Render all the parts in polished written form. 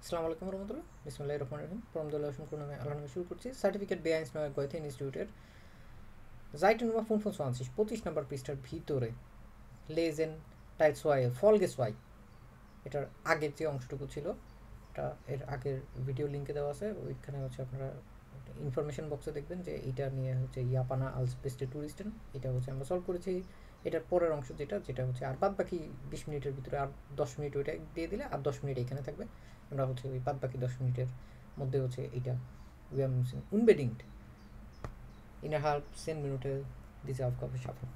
আসসালামু আলাইকুম রহমতুল্লাহ, বিসমিল্লাহির রহমানির রহিম। পরমদুল্লাহ সম্পূর্ণ নামে আল্লাহ নামে শুরু করছি। সার্টিফিকেট বেআইন নয় গয়থা ইনস্টিটিউটের জাইটে নম্বর ফোন 25 নম্বর পৃষ্ঠার ভিতরে লেজেন টাইলস ওয়াই ফলগেস ওয়াই এটার আগের যে অংশটুকু ছিল এটা এর আগের ভিডিও লিঙ্কে দেওয়া আছে। ওইখানে হচ্ছে আপনারা ইনফরমেশন বক্সে দেখবেন যে এটা নিয়ে হচ্ছে ইয়াপানা আলসপেস্টে ট্যুরিস্টেন, এটা হচ্ছে আমরা সলভ করেছি। এটার পরের অংশ যেটা হচ্ছে আর বাদ বাকি 20 মিনিটের ভিতরে আর 10 মিনিট ওইটা দিয়ে দিলে আর 10 মিনিট এখানে থাকবে। আমরা হচ্ছে ওই বাদ বাকি 10 মিনিটের মধ্যে হচ্ছে এইটা we are using unbedingt innerhalb 10 Minuten diese Aufgabe schaffen.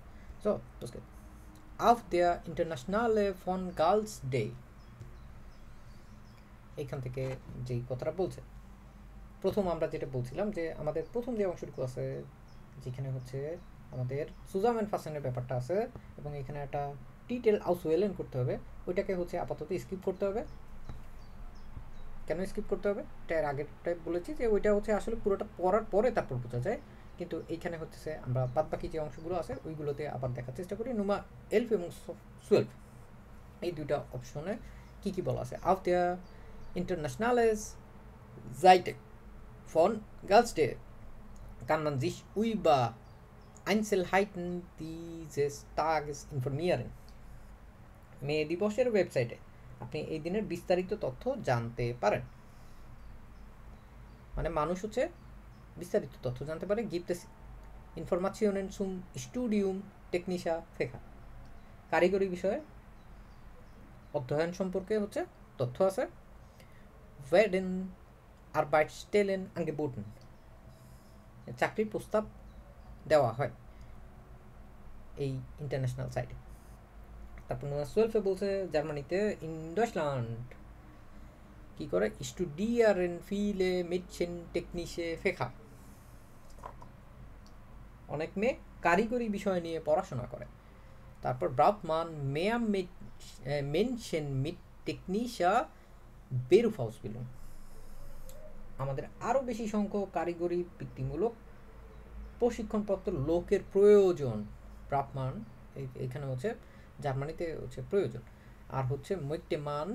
So, los geht's. Auf der Internationale von Girls Day, এইখান থেকে যেই কথাটা বলছে, প্রথম আমরা যেটা বলছিলাম যে আমাদের প্রথম যে অংশটুকু আছে যেখানে হচ্ছে আমাদের সুজামেন ফাসেনের ব্যাপারটা আছে এবং এখানে একটা ডিটেল আউসওয়েলেন করতে হবে, ওইটাকে হচ্ছে আপাতত স্কিপ করতে হবে। কেন স্কিপ করতে হবে এটা এর আগেরটাই বলেছি যে ওইটা হচ্ছে আসলে পুরোটা পড়ার পরে তারপর বোঝা যায়, কিন্তু এইখানে হচ্ছে আমরা বাদ বাকি যে অংশগুলো আছে ওইগুলোতে আবার দেখার চেষ্টা করি। নুমা এলফ এবং 12 এই দুইটা অপশনে কী কী বলা আছে। আফ দেয়া ইন্টারন্যাশনালেস Seite von Girls Day kann man sich über Einzelheiten dieses Tages informieren. মে দিবসের ওয়েবসাইটে আপনি এই দিনের বিস্তারিত তথ্য জানতে পারেন। মানে মানুষ হচ্ছে বিস্তারিত তথ্য জানতে পারে। গিফট ইনফরমাশন সুম স্টুডিয়াম টেকনিশা ফেখা, কারিগরি বিষয়ে অধ্যয়ন সম্পর্কে হচ্ছে তথ্য আছে। werden Arbeitsstellen angeboten, চাকরির প্রস্তাব দেওয়া হয় এই ইন্টারন্যাশনাল সাইটে। তারপর 12 বলছে জার্মানিতে ইন ডয়চল্যান্ড কি করে স্টুডিয়ারেন ফিলে মিটছেন টেকনিশে ফেখা, অনেক মেয়ে কারিগরি বিষয় নিয়ে পড়াশোনা করে। তারপর ব্রাউটমান মেয়াম মেনশন মিট টেকনিশা বেরুফাউসবিলুম, আমাদের আরও বেশি সংখ্যক কারিগরি বৃত্তিমূলক প্রশিক্ষণপ্রাপ্ত লোকের প্রয়োজন। ব্রাউটমান এখানে হচ্ছে জার্মানিতে হচ্ছে প্রয়োজন। আর হচ্ছে মৈত্যমান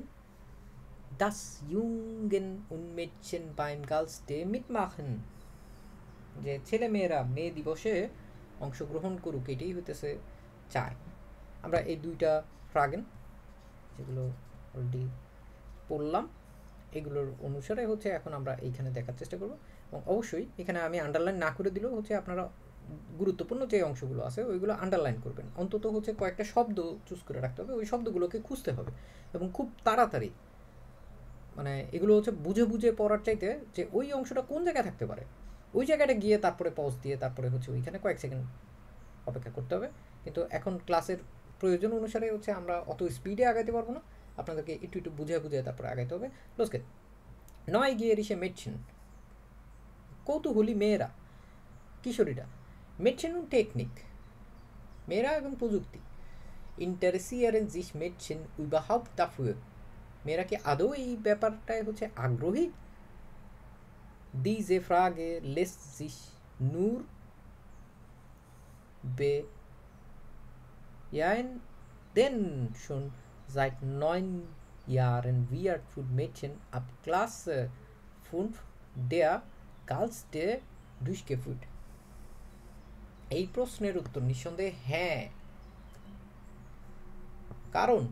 das Jungen und Mädchen beim Girls Day mitmachen, যে ছেলে মেয়েরা মে দিবসে অংশগ্রহণ করুক, এটাই হইতেছে চায়। আমরা এই দুইটা ফ্রাগেন যেগুলো অলরেডি পড়লাম এগুলোর অনুসারে হচ্ছে এখন আমরা এইখানে দেখার চেষ্টা করব। এবং অবশ্যই এখানে আমি আন্ডারলাইন না করে দিলেও হচ্ছে আপনারা গুরুত্বপূর্ণ যে অংশগুলো আছে ওইগুলো আন্ডারলাইন করবেন। অন্তত হচ্ছে কয়েকটা শব্দ চুজ করে রাখতে হবে, ওই শব্দগুলোকে খুঁজতে হবে এবং খুব তাড়াতাড়ি, মানে এগুলো হচ্ছে বুঝে বুঝে পড়ার চাইতে যে ওই অংশটা কোন জায়গায় থাকতে পারে ওই জায়গাটা গিয়ে তারপরে পজ দিয়ে তারপরে হচ্ছে ওইখানে কয়েক সেকেন্ড অপেক্ষা করতে হবে। কিন্তু এখন ক্লাসের প্রয়োজন অনুসারে হচ্ছে আমরা অত স্পিডে আগাইতে পারবো না, আপনাদেরকে একটু একটু বুঝে বুঝে তারপরে আগাইতে হবে। লোসকে নয় গিয়ে রিসে মেডসিন, কৌতূহলী মেয়েরা কিশোরীরা, মেডসিন টেকনিক মেয়েরা এবং প্রযুক্তি, ইন্টারেসিয়ারেন জিস মেডসিন überhaupt dafür, মেয়েরা কি আদৌ এই ব্যাপারটায় হচ্ছে আগ্রহী। diese Frage lässt sich nur denn schon seit 9 Jahren wird für Mädchen ab Klasse 5 der Girls Day durchgeführt. এই প্রশ্নের উত্তর নিঃসন্দেহে হ্যাঁ, কারণ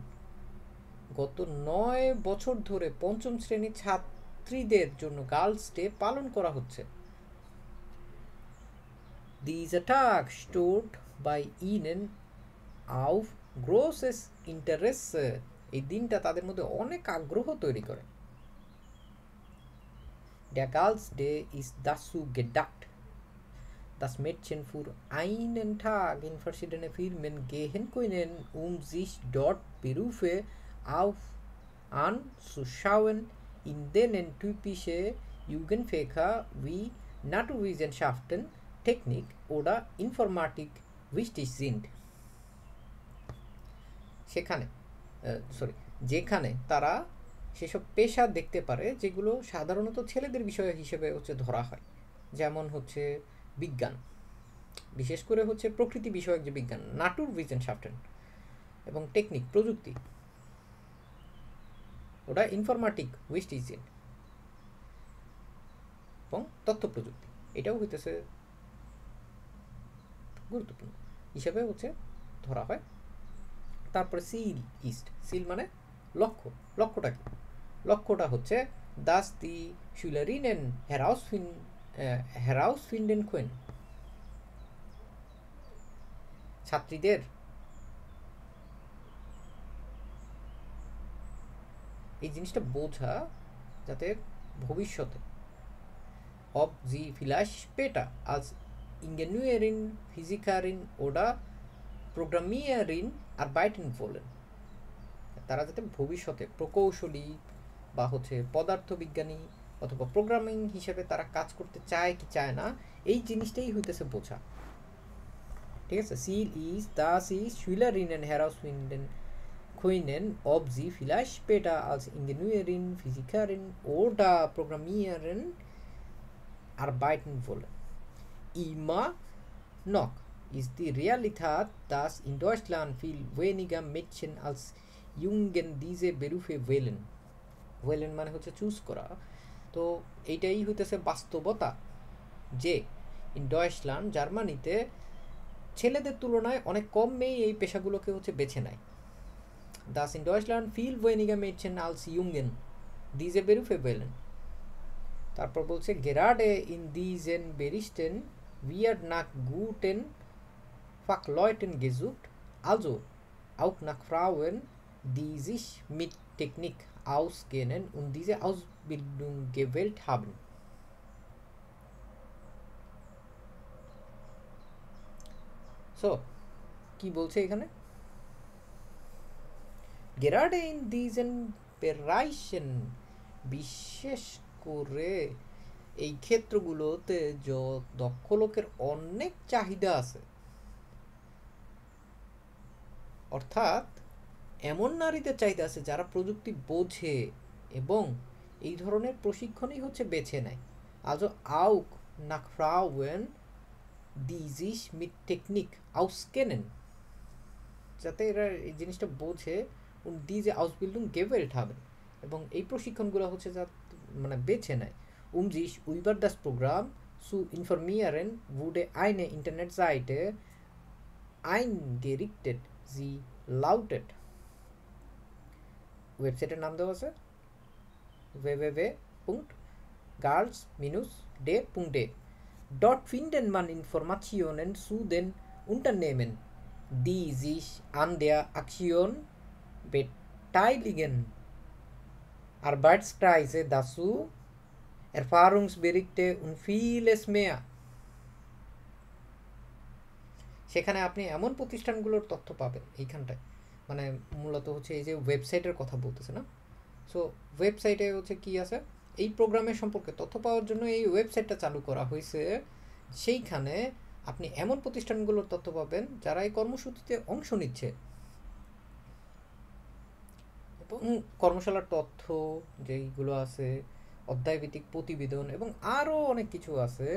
গত 9 বছর ধরে পঞ্চম শ্রেণীর ছাত্রীদের জন্য গার্লস ডে পালন করা হচ্ছে। Dieser Tag steht bei ihnen auf großes Interesse, এই দিনটা তাদের মধ্যে অনেক আগ্রহ তৈরি করে। Der Girls Day ist dazu gedacht, dass Mädchen für einen Tag in verschiedene Firmen gehen können, sich dort Berufe anzuschauen, in denen typische Jugendfächer wie Naturwissenschaften, Technik oder Informatik wichtig sind. যেখানে তারা সেসব পেশা দেখতে পারে যেগুলো সাধারণত ছেলেদের বিষয় হিসেবে হচ্ছে ধরা হয়, যেমন হচ্ছে বিজ্ঞান, বিশেষ করে হচ্ছে প্রকৃতি বিষয়ক যে বিজ্ঞান নাটুর ভিজেনশাফটেন, এবং টেকনিক প্রযুক্তি ওটা ইনফরমেটিক ওয়েস্টিজেন এবং তথ্য প্রযুক্তি, এটাও হইতেছে গুরুত্বপূর্ণ হিসাবে হচ্ছে ধরা হয়। তারপরে সিল ইস্ট, সিল মানে লক্ষ্য, লক্ষ্যটা কি? লক্ষ্যটা হচ্ছে দাস দি শুলারিনেন হেরাউসফিন্ডেন কোয়েন, ছাত্রীদের এই জিনিসটা বোঝা যাতে ভবিষ্যতে অব জি ফিলাস পেটা আজ ইঞ্জিনিয়ারিং ফিজিকারিন ওডা প্রোগ্রামিয়ারিন আর বাইটেন বলেন, তারা যাতে ভবিষ্যতে প্রকৌশলী বা হচ্ছে পদার্থবিজ্ঞানী অথবা প্রোগ্রামিং হিসেবে তারা কাজ করতে চায় কি চায় না, এই জিনিসটাই হইতেছে বোঝা। ঠিক আছে, সিল ইজ দাস ইজ শুলারিনেন হেরাউসফিন্ডেন Kuinen ob sie vielleicht später als Ingenieurin, Physikerin oder Programmiererin arbeiten wollen. Immer noch ist die Realität, dass in Deutschland viel weniger Mädchen als Jungen diese Berufe wählen. Wählen মানে হচ্ছে চুজ করা, তো এইটাই হইতেছে বাস্তবতা যে ইন ডয়েচল্যান্ড জার্মানিতে ছেলেদের তুলনায় অনেক কম মেয়ে এই পেশাগুলোকে হচ্ছে বেছে নেয়। Dass in Deutschland viel weniger Mädchen als Jungen diese Berufe wählen. তারপর বলছে gerade in diesen Berichten wird nach guten Fachleuten gesucht, also auch nach Frauen, die sich mit Technik auskennen und diese Ausbildung gewählt haben. So, কি বলছে এখানে? Gerade in diesen Bereichen, বিশেষ করে এই ক্ষেত্রগুলোতে দক্ষ লোকের অনেক চাহিদা আছে, অর্থাৎ এমন নারীদের চাহিদা আছে যারা প্রযুক্তি বোঝে এবং এই ধরনের প্রশিক্ষণই হচ্ছে বেছে নেয়। Also auch nach Frauen, die sich mit Technik auskennen, যাতে এরা এই জিনিসটা বোঝে und diese Ausbildung gewählt haben, এবং এই প্রশিক্ষণগুলো হচ্ছে যা মানে বেছে নেয়। sich über das Programm zu informieren wurde eine Internetseite eingerichtet, sie lautet, ওয়েবসাইটের নাম দেওয়া আছে www.girls-d.de. Dort finden man Informationen zu den Unternehmen, die sich an der Aktion beteiligen, Arbeitskreise dazu, Erfahrungsberichte und vieles mehr. সেখানে আপনি এমন প্রতিষ্ঠানগুলোর তথ্য পাবেন এইখানটায়, মানে মূলত হচ্ছে এই যে ওয়েবসাইটের কথা বলতেছে না, সো ওয়েবসাইটে হচ্ছে কি আছে, এই প্রোগ্রামের সম্পর্কে তথ্য পাওয়ার জন্য এই ওয়েবসাইটটা চালু করা হয়েছে। সেইখানে আপনি এমন প্রতিষ্ঠানগুলোর তথ্য পাবেন যারা এই কর্মসূচিতে অংশ নিচ্ছে, এবং কর্মশালার তথ্য যেইগুলো আছে, অধ্যায়ভিত্তিক প্রতিবেদন এবং আরও অনেক কিছু আছে,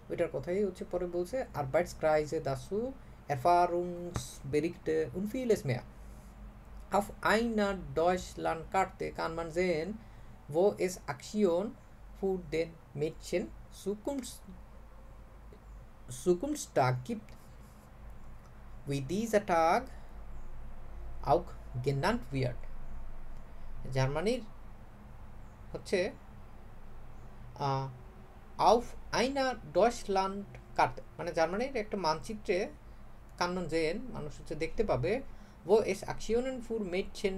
ওইটার কথাই হচ্ছে পরে বলছে Arbeitskreise dazu, Erfahrungsberichte und vieles mehr. Auf einer Deutschlandkarte kann man sehen, wo es Aktion für den Mädchen Zukunftstag gibt, wie dieser Tag auch genannt wird. জার্মানির হচ্ছে auf einer Deutschlandkarte, মানে জার্মানির একটা মানচিত্রে কান্নন জেন মানুষ হচ্ছে দেখতে পাবে wo es Aktionen für Mädchen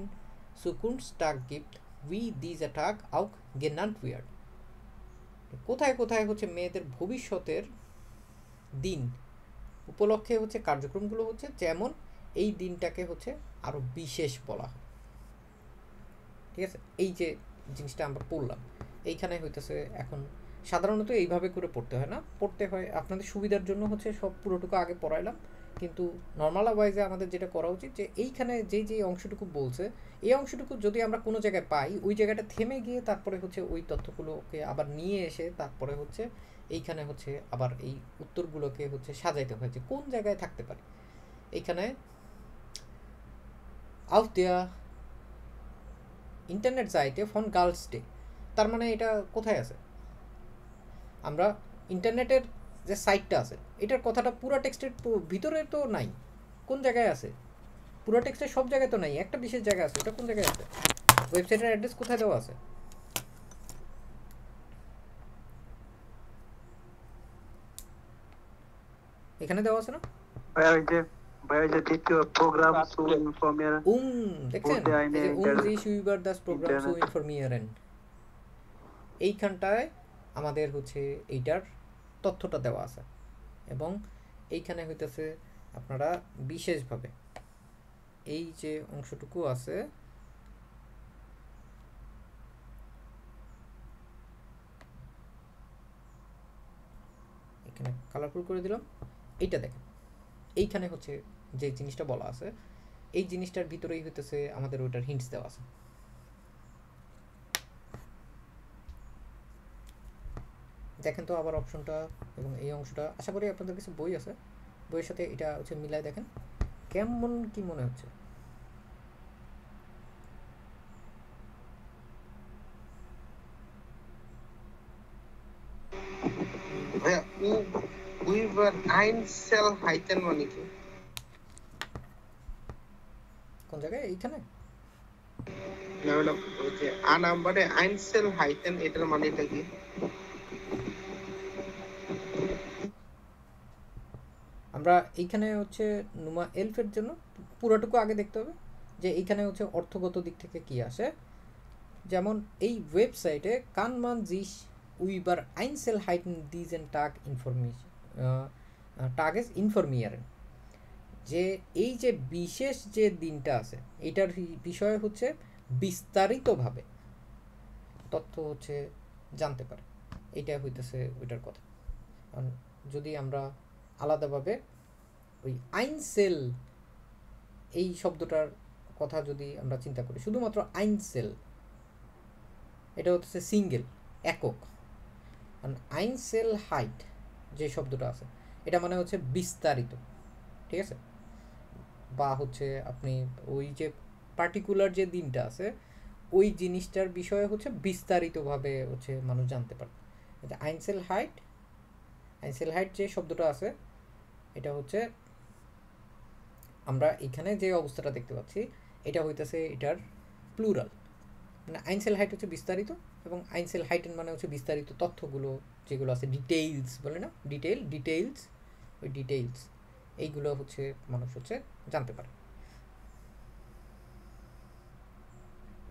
Zukunftstag gibt, wie dieser Tag auch genannt wird. কোথায় কোথায় হচ্ছে মেয়েদের ভবিষ্যতের দিন উপলক্ষে হচ্ছে কার্যক্রমগুলো হচ্ছে, যেমন এই দিনটাকে হচ্ছে আরও বিশেষ বলা হয়। ঠিক আছে, এই যে জিনিসটা আমরা পড়লাম এইখানে হইতেছে, এখন সাধারণত এইভাবে করে পড়তে হয় না, পড়তে হয় আপনাদের সুবিধার জন্য হচ্ছে সব পুরোটুকু আগে পড়াইলাম, কিন্তু নর্মাল ওয়াইজে আমাদের যেটা করা উচিত যে এইখানে যে অংশটুকু বলছে এই অংশটুকু যদি আমরা কোনো জায়গায় পাই, ওই জায়গাটা থেমে গিয়ে তারপরে হচ্ছে ওই তথ্যগুলোকে আবার নিয়ে এসে তারপরে হচ্ছে এইখানে হচ্ছে আবার এই উত্তরগুলোকে হচ্ছে সাজাইতে হয় যে কোন জায়গায় থাকতে পারে। এইখানে auf der ইন্টারনেট সাইটে ফন গার্লস ডে, তার মানে এটা কোথায় আছে? আমরা ইন্টারনেটের যে সাইটটা আছে এটার কথাটা পুরো টেক্সটের ভিতরে তো নাই, কোন জায়গায় আছে? পুরো টেক্সটের সব জায়গায় তো নাই, একটা বিশেষ জায়গা আছে, এটা কোন জায়গায় আছে? ওয়েবসাইটের অ্যাড্রেস কোথায় দেওয়া আছে? এখানে দেওয়া আছে না? দ্বিতীয় প্রোগ্রাম সু ইনফরমিয়ার দেখছেন এই যে sich über das Programm zu informieren, এইখানটায় আমাদের হচ্ছে এইটার তথ্যটা দেওয়া আছে এবং এইখানে হইতেছে আপনারা বিশেষভাবে এই যে অংশটুকু আছে এখানে কালারফুল করে দিলাম, এইটা দেখেন এইখানে হচ্ছে যে জিনিসটা বলা আছে এই জিনিসটার ভিতরেই হইতেছে আমাদের ওইটার হিন্টস দেওয়া আছে। দেখেন তো আবার অপশনটা এবং এই অংশটা, আশা করি আপনাদের কাছে বই আছে, বইয়ের সাথে এটা হচ্ছে মিলায় দেখেন কেমন কি মনে হচ্ছে। মানে কি কোন জায়গায়? এইখানে না হলো যে আ নাম্বারে আইনসেল হাইটেন, এটার মানেটা কি? আমরা এইখানে হচ্ছে নুমা এলফের জন্য পুরোটুকু আগে দেখতে হবে যে এইখানে হচ্ছে অর্থগত দিক থেকে কি আসে। যেমন এই ওয়েবসাইটে কান মান জিস উইবার আইনসেলহাইটেন দিজেন টাগ ইনফরমেশন টাগেস ইনফরমিয়ারেন, যে এই যে বিশেষ যে দিনটা আছে এটার বিষয়ে হচ্ছে বিস্তারিতভাবে তথ্য হচ্ছে জানতে পারে, এইটা হইতেছে ওইটার কথা। যদি আমরা আলাদাভাবে ওই আইনসেল এই শব্দটার কথা যদি আমরা চিন্তা করি, শুধুমাত্র আইনসেল এটা হচ্ছে সিঙ্গেল একক, আইনসেল হাইট যে শব্দটা আছে এটা মানে হচ্ছে বিস্তারিত, ঠিক আছে? বা হচ্ছে আপনি ওই যে পার্টিকুলার যে দিনটা আছে ওই জিনিসটার বিষয়ে হচ্ছে বিস্তারিতভাবে হচ্ছে মানুষ জানতে পারে। আইনসেল হাইট যে শব্দটা আছে এটা হচ্ছে আমরা এখানে যে অবস্থাটা দেখতে পাচ্ছি এটা হইতেছে এটার প্লুরাল, মানে আইনসেল হাইট হচ্ছে বিস্তারিত এবং আইনসেল হাইটেন মানে হচ্ছে বিস্তারিত তথ্যগুলো যেগুলো আছে, ডিটেইলস বলে না, ডিটেইলস ওই ডিটেইলস এইগুলো হচ্ছে মানুষ হচ্ছে জানতে পারে।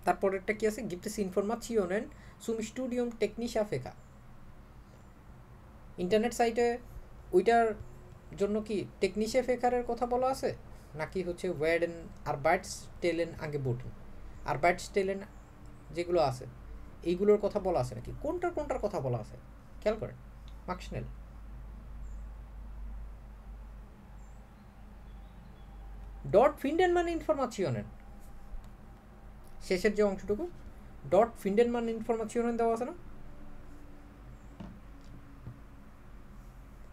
তারপরেরটা কি আছে? gibt es Informationen zum Studium technischer Fächer, internet সাইটে ওইটার জন্য কি টেকনিশে ফেকারের কথা বলা আছে নাকি হচ্ছে ওয়েডেন আরবাইটসস্টেলেন আঙ্গeboten, আরবাইটসস্টেলেন যেগুলো আছে এইগুলোর কথা বলা আছে নাকি কোনটার কথা বলা আছে? খেয়াল করেন মার্কশনেল ডট ফিন্ডেন মানে ইনফরমেশনের শেষের যে অংশটুকু ডট ফিন্ডেন মানে ইনফরমেশনের দেওয়া আছে না,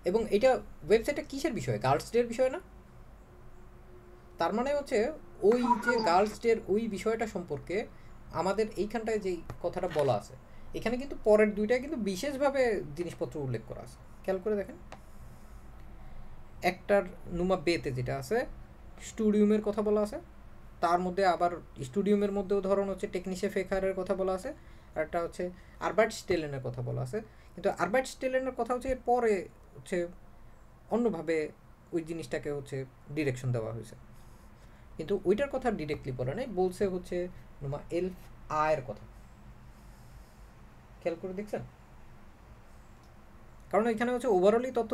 এবং এটা ওয়েবসাইটে কিসের বিষয়? গার্লস ডের বিষয় না? তার মানে হচ্ছে ওই যে গার্লস ডের ওই বিষয়টা সম্পর্কে আমাদের এইখানটায় যেই কথাটা বলা আছে এখানে কিন্তু পরের দুইটায় কিন্তু বিশেষভাবে জিনিসপত্র উল্লেখ করা আছে, খেয়াল করে দেখেন। একটার নুমা বেতে যেটা আছে স্টুডিয়ামের কথা বলা আছে, তার মধ্যে আবার স্টুডিয়ামের মধ্যেও ধরুন হচ্ছে টেকনিশে ফেকারের কথা বলা আছে, আর একটা হচ্ছে আরবাইটসস্টেলেনের কথা বলা আছে, কিন্তু আরবাইটসস্টেলেনের কথা হচ্ছে এর পরে হচ্ছে অন্যভাবে ওই জিনিসটাকে হচ্ছে ডিরেকশন দেওয়া হয়েছে, কিন্তু ওইটার কথা ডিরেক্টলি বলে নাই, বলছে হচ্ছে নোমা এলফ আয়ের কথা। খেয়াল করে দেখছেন? কারণ এখানে হচ্ছে ওভারঅলই তত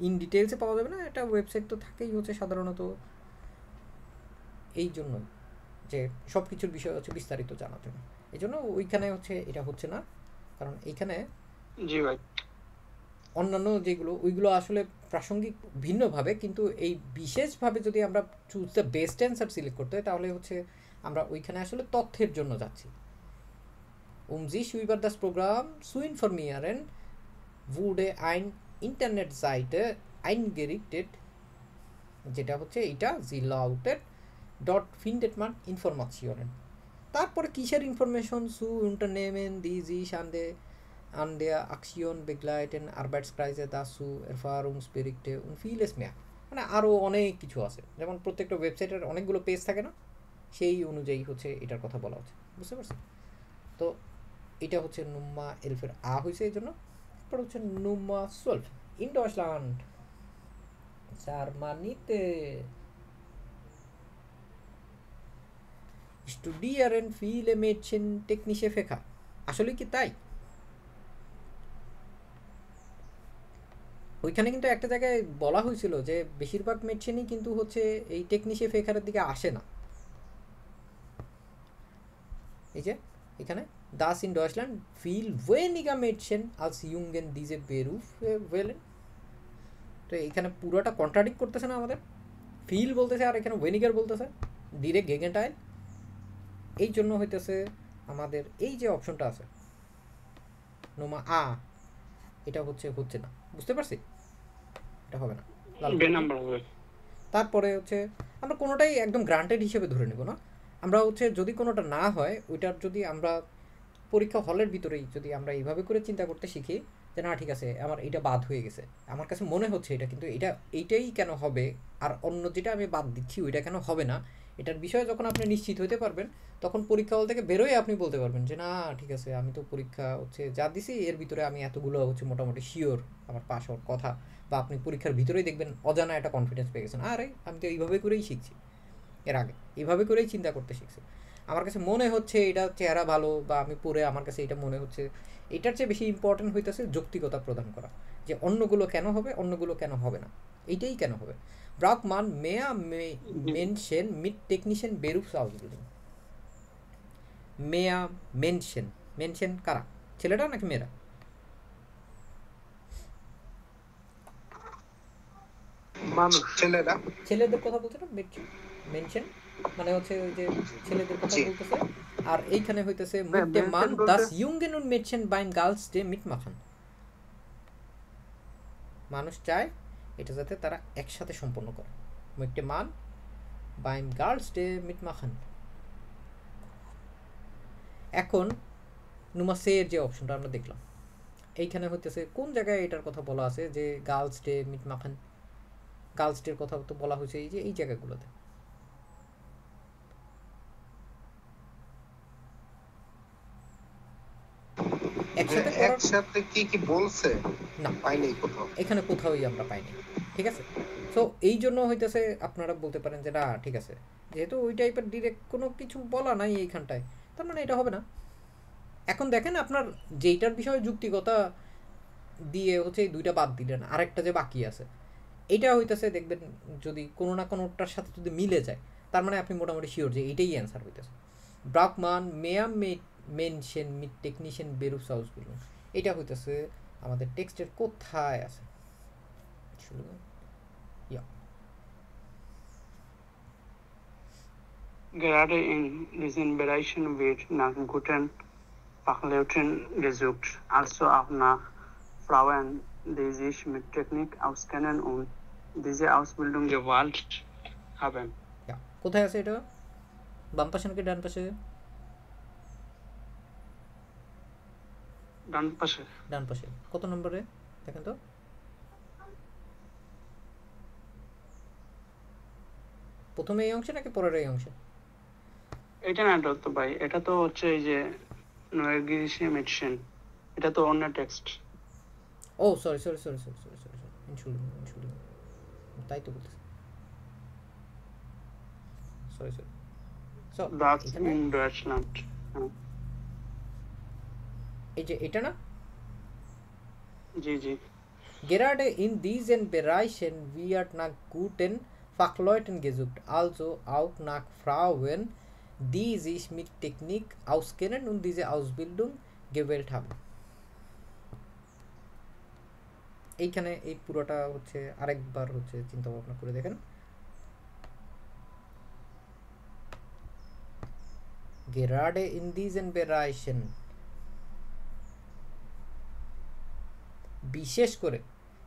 ইন ডিটেলসে পাওয়া যাবে না, এটা ওয়েবসাইট তো থাকেই হচ্ছে সাধারণত এই জন্য যে সব কিছুর বিষয় হচ্ছে বিস্তারিত জানাতে হবে, এই জন্য ওইখানে হচ্ছে এটা হচ্ছে না, কারণ এইখানে জি ভাই অন্যান্য যেগুলো ওইগুলো আসলে প্রাসঙ্গিক ভিন্নভাবে, কিন্তু এই বিশেষভাবে যদি আমরা choose the best answer select করতে হয় তাহলে হচ্ছে আমরা ওইখানে আসলে তথ্যের জন্য যাচ্ছি। sich über das Programm zu informieren wurde ein Internetseite eingerichtet, যেটা হচ্ছে এইটা sie lautet dort findet man Informationen, তারপরে কিসের ইনফরমেশন সু unternehmen die sich an der Aktion begleiten Arbeitskreise dazu Erfahrungsberichte und vieles mehr মানে আরও অনেক কিছু আছে যেমন প্রত্যেকটা ওয়েবসাইটের অনেকগুলো পেজ থাকে না সেই অনুযায়ী হচ্ছে এটার কথা বলা হচ্ছে বুঝতে পারছি তো এটা হচ্ছে নুম্মা এলফের হয়েছে এই জন্য এরপর হচ্ছে নুম্মা 12 ইন ডয়চল্যান্ড জার্মানিতে studieren viele Mädchen technische Fächer আসলে কি তাই ওইখানে কিন্তু একটা জায়গায় বলা হয়েছিল যে বেশিরভাগ মেডসেনই কিন্তু হচ্ছে এই টেকনিশিয়া ফেকারের দিকে আসে না এই যে এখানে das in Deutschland viel weniger Mädchen als Jungen diese Beruf wählen তো এখানে পুরোটা কন্ট্রাডিক্ট করতেছে না আমাদের ফিল বলতেছে আর এখানে ওয়েনিগার বলতেছে ডিরেক্ট গেগেনটাইল এই জন্য হইতেছে আমাদের এই যে অপশনটা আছে নোমা এটা হচ্ছে না বুঝতে পারছি এটা হবে না তারপরে হচ্ছে আমরা কোনোটাই একদম গ্রান্টেড হিসেবে ধরে নেব না আমরা হচ্ছে যদি কোনোটা না হয় ওইটার যদি আমরা পরীক্ষা হলের ভিতরেই যদি আমরা এইভাবে করে চিন্তা করতে শিখি যে না ঠিক আছে আমার এটা বাদ হয়ে গেছে আমার কাছে মনে হচ্ছে এটা কিন্তু এইটাই কেন হবে আর অন্য যেটা আমি বাদ দিচ্ছি ওইটা কেন হবে না এটার বিষয়ে যখন আপনি নিশ্চিত হতে পারবেন তখন পরীক্ষা হল থেকে বেরোয় আপনি বলতে পারবেন যে না ঠিক আছে আমি তো পরীক্ষা হচ্ছে যা দিছি এর ভিতরে আমি এতগুলো হচ্ছে মোটামুটি শিওর আমার পাস হওয়ার কথা বা আপনি পরীক্ষার ভিতরেই দেখবেন অজানা একটা কনফিডেন্স পেয়ে গেছেন আরে আমি তো এইভাবে করেই শিখছি এর আগে এইভাবে করেই চিন্তা করতে শিখছি আমার কাছে মনে হচ্ছে এটা চেহারা ভালো বা আমি পড়ে আমার কাছে এটা মনে হচ্ছে এটার চেয়ে বেশি ইম্পর্টেন্ট হইতেছে যৌক্তিকতা প্রদান করা যে অন্যগুলো কেন হবে অন্যগুলো কেন হবে না এইটাই কেন হবে ব্রাকমান মেয়া মেনশন মিট টেকনিশিয়ান Berufsausbildung মেয়া মেনশন কারা ছেলেটা নাকি মেয়েরা মানুষ ছেলেদের কথা বলছে না মেনশন মানে হচ্ছে ওই যে ছেলেদের কথা বলতেছে আর এইখানে হইতেছে মুটে মান das Jungen und Mädchen beim Galsde mitmachen মানুষ চায় এটা যাতে তারা একসাথে সম্পন্ন করে মুটে মান beim Galsde mitmachen এখন নুমাসে এর যে অপশনটা আমরা দেখলাম এইখানে হইতেছে কোন জায়গায় এটার কথা বলা আছে যে গার্লস ডে mitmachen গার্লস ডের কথা তো বলা হয়েছে এই যে এই জায়গাগুলোতে একসাথে কি বলছে না পাইনি কোথাও এখানে কোথাওই আমরা পাইনি ঠিক আছে সো এই জন্য হইতেছে আপনারা বলতে পারেন যে না ঠিক আছে যেহেতু ওই টাইপের ডিরেক্ট কোনো কিছু বলা নাই এইখানটায় তার মানে এটা হবে না এখন দেখেন আপনার যেইটার বিষয়ে যুক্তিকতা দিয়ে হচ্ছে এই দুইটা বাদ দিলেন আরেকটা যে বাকি আছে এইটা হইতেছে দেখবেন যদি কোনো না কোনোটার সাথে যদি মিলে যায় তার মানে আপনি মোটামুটি শিওর যে এইটাই অ্যান্সার হইতেছে ব্রাকমান মেয়া মেনশন মিট টেকনিশিয়ান Berufsausbildung এটা হইতেছে আমাদের টেক্সটের কোথায় আছে Gerade in diesen Bereichen wird nach guten Fachleuten gesucht, also auch nach Frauen, die sich mit Technik auskennen und diese Ausbildung gewählt haben. Ja, কোথায় আছে এটা বাম পাশে নাকি ডান পাশে ডান পাশে কত নম্বরে দেখেন তো প্রথমে এই অংশে নাকি পরের এই অংশে এটা না তো ভাই এটা তো হচ্ছে এই যে নয়াগিরিশে মেনশন এটা তো অন্য টেক্সট ও সরি ইনশুলিন তাই তো বলতেছি sorry so das in Deutschland এই যে এটা না জি Gerade in diesen Bereichen wird nach guten Fachleuten gesucht, also auch nach Frauen, die sich mit Technik auskennen und diese Ausbildung gewählt haben. এইখানে এই পুরোটা হচ্ছে আরেকবার হচ্ছে চিন্তা ভাবনা করে দেখেন Gerade in diesen Bereichen বিশেষ করে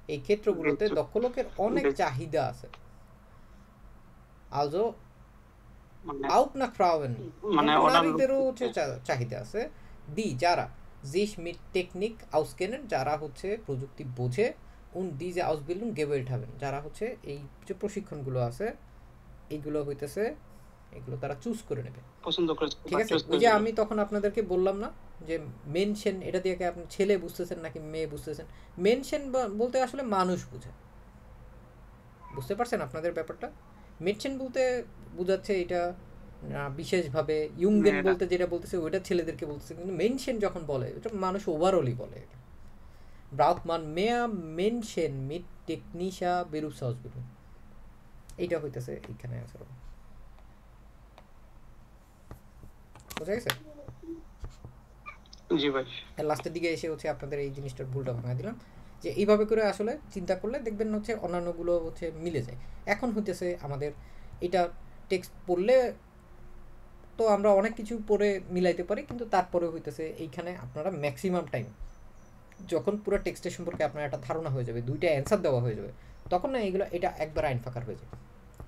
এই ক্ষেত্রগুলোতে দক্ষ লোকের অনেক চাহিদা আছে also আউট না ফ্রাউয়েন মানে ওটা নারীদেরও হচ্ছে চাহিদা আছে। ডি যারা জিস মিট টেকনিক আউসকেনেন যারা হচ্ছে প্রযুক্তি বোঝে, উন ডিজে আউসবিল্ডুং গেবেল্ট হবেন যারা হচ্ছে এই যে প্রশিক্ষণগুলো আছে এইগুলো হইতেছে এগুলো তারা চুজ করে নেবে, পছন্দ করে। ঠিক আছে। ওই যে আমি তখন আপনাদেরকে বললাম না যে মেনশন এটা দিয়ে আপনি ছেলে বুঝতেছেন নাকি মেয়ে বুঝতেছেন। মেনশন বলতে আসলে মানুষ বুঝে, বুঝতে পারছেন আপনাদের ব্যাপারটা। মেনশন বলতে বোঝাচ্ছে এটা বিশেষভাবে, ইউংগেন বলতে যেটা বলতেছে ওইটা ছেলেদেরকে বলতেছে, কিন্তু মেনশন যখন বলে এটা মানুষ ওভারঅলই বলে। এটা ব্রাউকমান মেয়া মেনশন মিট টেকনিশা বেরুপসাউসবিলুং এইটা হইতেছে এইখানে আছে, বুঝা গেছে। জি ভাই, লাস্টের দিকে এসে হচ্ছে আপনাদের এই জিনিসটার ভুলটা ভাঙাই দিলাম যে এইভাবে করে আসলে চিন্তা করলে দেখবেন হচ্ছে অন্যান্যগুলো হচ্ছে মিলে যায়। এখন হইতেছে আমাদের এটা টেক্সট পড়লে তো আমরা অনেক কিছু পড়ে মিলাইতে পারি, কিন্তু তারপরে হইতেছে এইখানে আপনারা ম্যাক্সিমাম টাইম যখন পুরো টেক্সটের সম্পর্কে আপনার একটা ধারণা হয়ে যাবে, দুইটা অ্যান্সার দেওয়া হয়ে যাবে, তখন না এইগুলো এটা একবার আইন ফাঁকার হয়ে যাবে।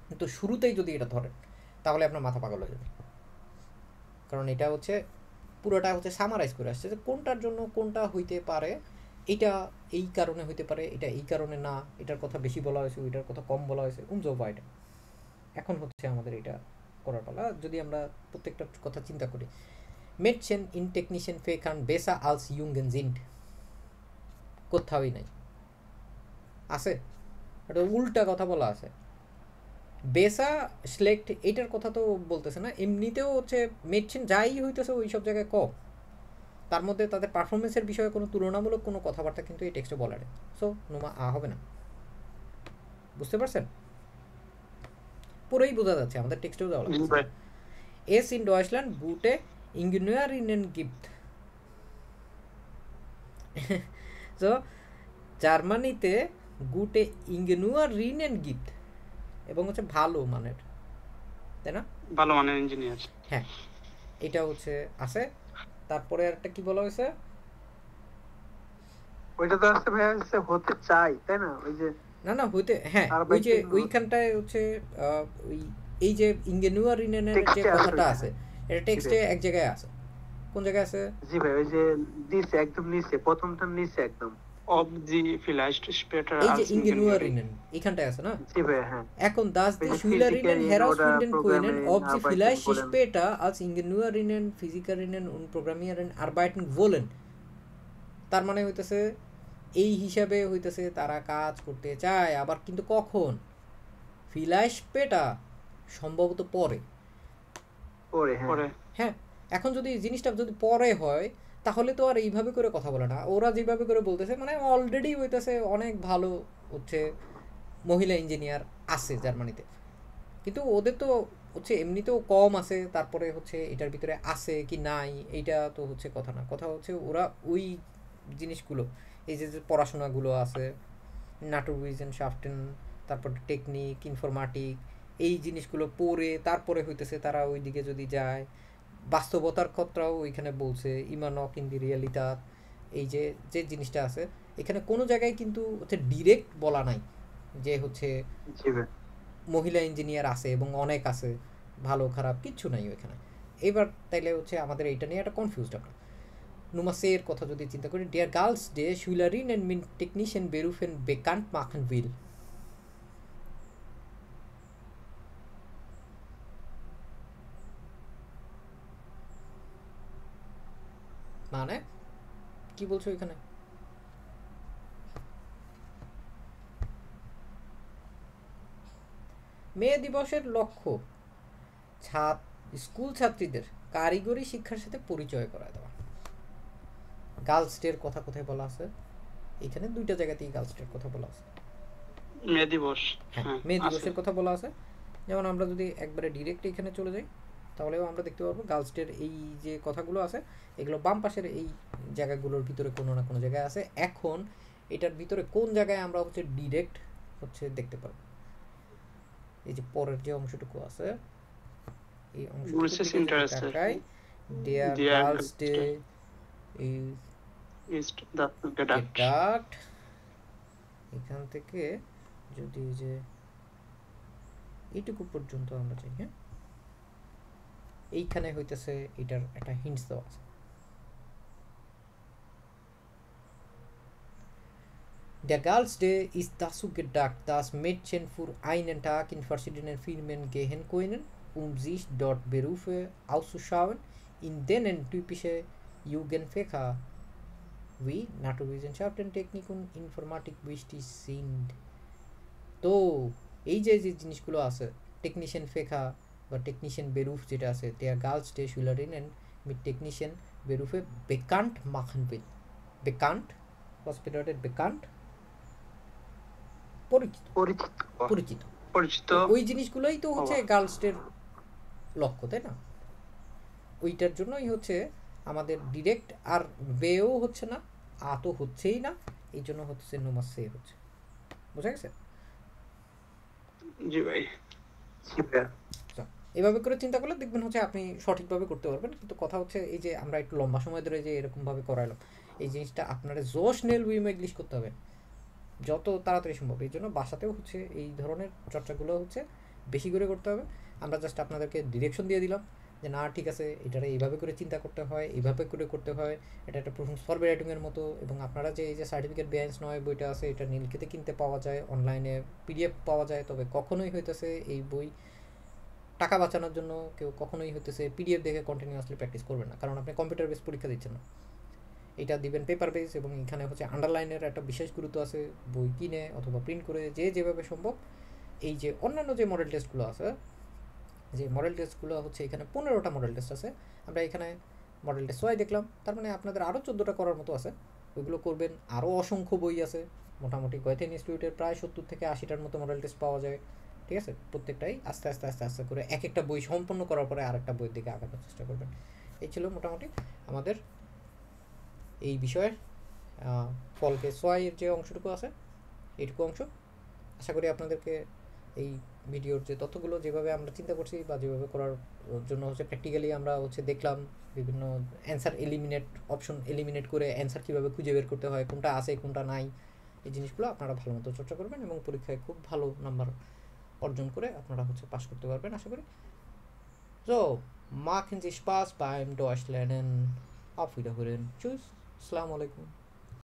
কিন্তু শুরুতেই যদি এটা ধরেন তাহলে আপনার মাথা পাগল হয়ে যাবে, কারণ এটা হচ্ছে পুরোটা হচ্ছে সামারাইজ করে আসছে যে কোনটার জন্য কোনটা হইতে পারে, এটা এই কারণে হইতে পারে, এটা এই কারণে না, এটার কথা বেশি বলা হয়েছে, ওইটার কথা কম বলা হয়েছে, এটা এখন হচ্ছে আমাদের এটা করার পালা। যদি আমরা প্রত্যেকটা কথা চিন্তা করি, মেডসেন ইন টেকনিশিয়ান ফেকান বেসা আলস ইউঙ্গেন জিন্ড কোথাওই নাই, আছে এটা উল্টা কথা বলা আছে। বেসা সিলেক্ট এইটার কথা তো বলতেছে না, এমনিতেও হচ্ছে মেডসেন যাই হইতেছে ওই সব জায়গায় কম, তার মধ্যে তাদের পারফরমেন্সের বিষয়ে কোনো তুলনামূলক কোনো কথাবার্তা কিন্তু এই টেক্সটে বলা নেই। সো নোমা হবে না, বুঝতে পারছেন? পুরোই বোঝা যাচ্ছে আমাদের টেক্সটেও দেওয়া লাগছে। এস ইন ডয়েচল্যান্ড বুটে ইঞ্জিনিয়ারিং গিফট। সো জার্মানিতে গুটে ইঞ্জিনিয়ারিং গিফট এবং হচ্ছে ভালো মানের, তাই না? ভালো মানের ইঞ্জিনিয়ার, হ্যাঁ এটা হচ্ছে আছে। তারপরে একটা কি বলা হয়েছে, ওইটা তো আসলে ভাই হচ্ছে হতে চাই, তাই না? ওই যে না হইতে, হ্যাঁ ওই যে ওইখানটায় হচ্ছে ওই এই যে ইঞ্জিনিয়ারিংয়ের যে কথাটা আছে এটা টেক্সটে এক জায়গায় আছে। কোন জায়গায় আছে? জি ভাই ওই যে নিচে একদম নিচে প্রথমটা নিচে একদম অফ জি ফ্লাইস্ট স্পেটার এই যে ইঞ্জিনিয়ারিং এখানটায় আছে না। জি ভাই হ্যাঁ। এখন das die Schülerinnen herausfinden können ob sie vielleicht später als Ingenieurin Physikerin und Programmiererin arbeiten wollen, তার মানে হইতেছে এই হিসাবে হইতেছে তারা কাজ করতে চায়, আবার কিন্তু কখন? vielleicht später সম্ভবত পরে, হ্যাঁ। এখন যদি জিনিসটা যদি পরে হয় তাহলে তো আর এইভাবে করে কথা বলে না, ওরা যেভাবে করে বলতেছে মানে অলরেডি হইতেছে অনেক ভালো হচ্ছে মহিলা ইঞ্জিনিয়ার আছে জার্মানিতে, কিন্তু ওদের তো হচ্ছে এমনিতেও কম আছে, তারপরে হচ্ছে এটার ভিতরে আছে কি নাই এইটা তো হচ্ছে কথা না, কথা হচ্ছে ওরা ওই জিনিসগুলো এই যে পড়াশোনাগুলো আছে নাটুরভিজন শাফটেন, তারপর টেকনিক ইনফরমেটিক এই জিনিসগুলো পড়ে তারপরে হইতেছে তারা ওই দিকে যদি যায়, বাস্তবতার কথাও ওইখানে বলছে ইমানক ইন দি রিয়ালিটা, এই যে যে জিনিসটা আছে এখানে কোনো জায়গায় কিন্তু হচ্ছে ডিরেক্ট বলা নাই যে হচ্ছে মহিলা ইঞ্জিনিয়ার আছে এবং অনেক আছে, ভালো খারাপ কিচ্ছু নাই ওইখানে। এবার তাইলে হচ্ছে আমাদের এইটা নিয়ে একটা কনফিউজড আমরা। নুমাসের কথা যদি চিন্তা করি, ডিয়ার গার্লস ডে শুইলারিন এন্ড মিন টেকনিশিয়ান বেরুফেন বেকান্ট মাখন উইল, মানে কি বলছো এখানে? মে দিবসের লক্ষ্য স্কুল ছাত্রীদের কারিগরি শিক্ষার সাথে পরিচয় করায় দেওয়া। গার্লস ডের কথা কোথায় বলা আছে? এখানে দুইটা জায়গাতেই গার্লস ডের কথা বলা আছে। মে দিবস, হ্যাঁ মে দিবসের কথা বলা আছে। যেমন আমরা যদি একবারে ডিরেক্ট এখানে চলে যাই তাহলেও আমরা দেখতে পারবো গার্লস ডের এই যে কথাগুলো আছে এগুলো বাম পাশের এই জায়গাগুলোর ভিতরে কোনো না কোনো জায়গায় আছে। এখন এটার ভিতরে কোন জায়গায় আমরা হচ্ছে ডিরেক্ট হচ্ছে দেখতে পারবো, এই যে পরের যে অংশটুকু আছে এই অংশটুকু ডিয়ার গার্লস ডে ইজ দ্য গেডাক্ট, এখান থেকে যদি যে এইটুকু পর্যন্ত আমরা চাই, হ্যাঁ এইখানে হইতেছে এটার একটা হিন্টস দেওয়া আছে। Der Galsde ist dazu gedacht, dass Mädchen für einen Tag in verschiedene Firmen gehen können, sich dort Berufe auszuschauen, in denen typische Jugendfächer wie Naturwissenschaften, Technik und Informatik wichtig sind. তো এই যে যে জিনিসগুলো আছে technician ফেখা বা technician বেরুফ যেটা আছে der Galsde Schülerinnen mit Technischen Berufe bekannt machen will. Bekannt, was bedeutet bekannt? পরিচিত পরিচিত পরিচিত ওই জিনিসগুলোই তো হচ্ছে গার্লসদের লক্ষ্য, তাই না? ওইটার জন্যই হচ্ছে আমাদের ডিরেক্ট আর বেও হচ্ছে না, আ তো হচ্ছেই না, এই জন্য হচ্ছে নোমাস সে হচ্ছে। বুঝা গেছে? জি ভাই। এভাবে করে চিন্তা করলে দেখবেন হচ্ছে আপনি সঠিকভাবে করতে পারবেন। কিন্তু কথা হচ্ছে এই যে আমরা একটু লম্বা সময় ধরে যে এরকমভাবে করাইলাম, এই জিনিসটা আপনারা জোশ নেল উইম ইংলিশ করতে হবে যত তাড়াতাড়ি সম্ভব। এই জন্য বাসাতেও হচ্ছে এই ধরনের চর্চাগুলো হচ্ছে বেশি করে করতে হবে। আমরা জাস্ট আপনাদেরকে ডিরেকশন দিয়ে দিলাম যে না ঠিক আছে, এটারে এইভাবে করে চিন্তা করতে হয়, এইভাবে করে করতে হয়, এটা একটা প্রফেশনাল ফরওয়ার্ড রাইটিংয়ের মতো। এবং আপনারা যে এই যে সার্টিফিকেট বেআইনস নয় বইটা আছে, এটা নীলক্ষেতে কিনতে পাওয়া যায়, অনলাইনে পিডিএফ পাওয়া যায়। তবে কখনোই হইতেছে এই বই টাকা বাঁচানোর জন্য কেউ কখনোই হইতেছে পিডিএফ দেখে কন্টিনিউয়াসলি প্র্যাকটিস করবেন না, কারণ আপনি কম্পিউটার বেস পরীক্ষা দিচ্ছেন না। এটা দিবেন পেপার বেস, এবং এখানে হচ্ছে আন্ডারলাইনের একটা বিশেষ গুরুত্ব আছে। বই কিনে অথবা প্রিন্ট করে যে যেভাবে সম্ভব এই যে অন্যান্য যে মডেল টেস্টগুলো আছে, যে মডেল টেস্টগুলো হচ্ছে এখানে 15টা মডেল টেস্ট আছে, আমরা এখানে মডেল টেস্ট 6 দেখলাম, তার মানে আপনাদের আরও 14টা করার মতো আছে। ওইগুলো করবেন। আরও অসংখ্য বই আছে, মোটামুটি গয়েথেন ইনস্টিটিউটের প্রায় 70 থেকে 80টার মতো মডেল টেস্ট পাওয়া যায়। ঠিক আছে? প্রত্যেকটাই আস্তে আস্তে আস্তে আস্তে করে এক একটা বই সম্পন্ন করার পরে আরেকটা বইয়ের দিকে আগানোর চেষ্টা করবেন। এই ছিল মোটামুটি আমাদের এই বিষয়ের ফলকে সোয়াইয়ের যে অংশটুকু আছে এইটুকু অংশ। আশা করি আপনাদেরকে এই ভিডিওর যে তথ্যগুলো যেভাবে আমরা চিন্তা করছি বা যেভাবে করার জন্য হচ্ছে প্র্যাকটিক্যালি আমরা হচ্ছে দেখলাম বিভিন্ন অ্যান্সার অপশন এলিমিনেট করে অ্যান্সার কীভাবে খুঁজে বের করতে হয়, কোনটা আছে কোনটা নাই, এই জিনিসগুলো আপনারা ভালো মতো চর্চা করবেন এবং পরীক্ষায় খুব ভালো নাম্বার অর্জন করে আপনারা হচ্ছে পাস করতে পারবেন আশা করি। So, machen Sie Spaß beim Deutschlernen. Auf Wiederhören. Tschüss. Assalamu alaikum.